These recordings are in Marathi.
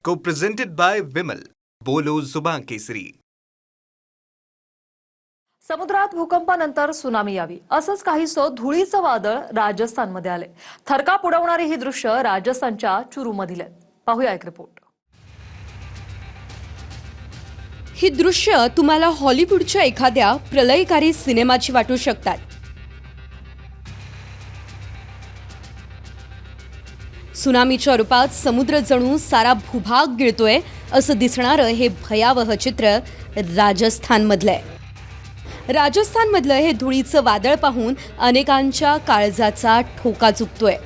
Co-presented by Vimal. बोलो जुबान केसरी. समुद्रात भूकंपानंतर सुनामी यावी असंच काहीसं धुळीचं वादळ राजस्थानमध्ये आले. थरकाप उडवणारी ही दृश्य राजस्थानच्या चुरूमधील आहेत. पाहूया एक रिपोर्ट. ही दृश्य तुम्हाला हॉलिवूडच्या एखाद्या प्रलयकारी सिनेमाची वाटू शकतात. सुनामीच्या रूपात समुद्र जणू सारा भूभाग गिळतोय असं दिसणारं हे भयावह चित्र राजस्थानमधलं आहे. राजस्थानमधलं हे धुळीचं वादळ पाहून अनेकांच्या काळजाचा ठोका चुकतोय.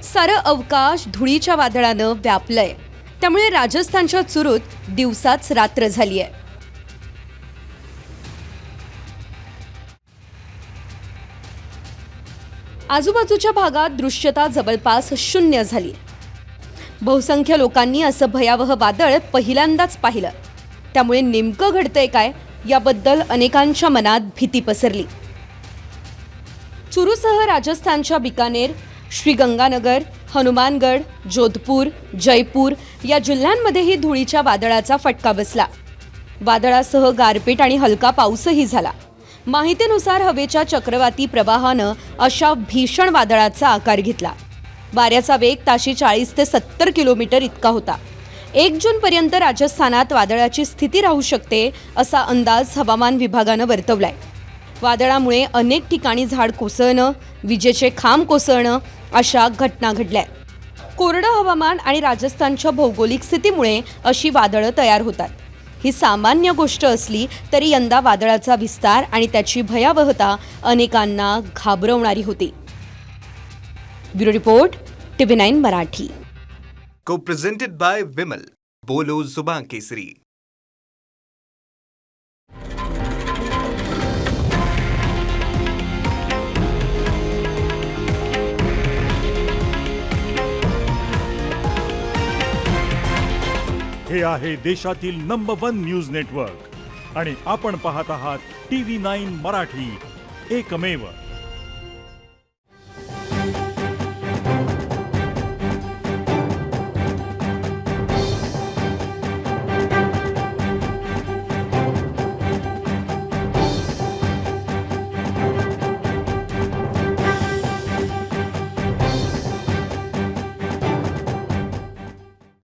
सारं अवकाश धुळीच्या वादळानं व्यापलंय. त्यामुळे राजस्थानच्या चुरूत दिवसाच रात्र झाली आहे. आजूबाजूच्या भागात दृश्यता जवळपास शून्य झाली. बहुसंख्य लोकांनी असं भयावह वादळ पहिल्यांदाच पाहिलं. त्यामुळे नेमकं घडतंय काय याबद्दल अनेकांच्या मनात भीती पसरली. चुरूसह राजस्थानच्या बिकानेर, श्रीगंगानगर, हनुमानगड, जोधपूर, जयपूर या जिल्ह्यांमध्येही धुळीच्या वादळाचा फटका बसला. वादळासह गारपीट आणि हलका पाऊसही झाला. माहितीनुसार हवेच्या चक्रवाती प्रवाहानं अशा भीषण वादळाचा आकार घेतला. वाऱ्याचा वेग ताशी 40 ते 70 किलोमीटर इतका होता. 1 जूनपर्यंत राजस्थानात वादळाची स्थिती राहू शकते असा अंदाज हवामान विभागानं वर्तवलाय. वादळामुळे अनेक ठिकाणी झाड कोसळणं, विजेचे खांब कोसळणं अशा घटना घडल्या. कोरडं हवामान आणि राजस्थानच्या भौगोलिक स्थितीमुळे अशी वादळं तयार होतात. ही सामान्य गोष्ट असली तरी यंदा वादळाचा विस्तार आणि त्याची भयावहता अनेकांना घाबरवणारी होती. Bureau report, TV9 Marathi. Co-presented by Vimal. बोलो जुबान केसरी. हे आहे देशातील नंबर 1 न्यूज नेटवर्क आणि आपण पाहत आहात TV9 मराठी, एकमेव.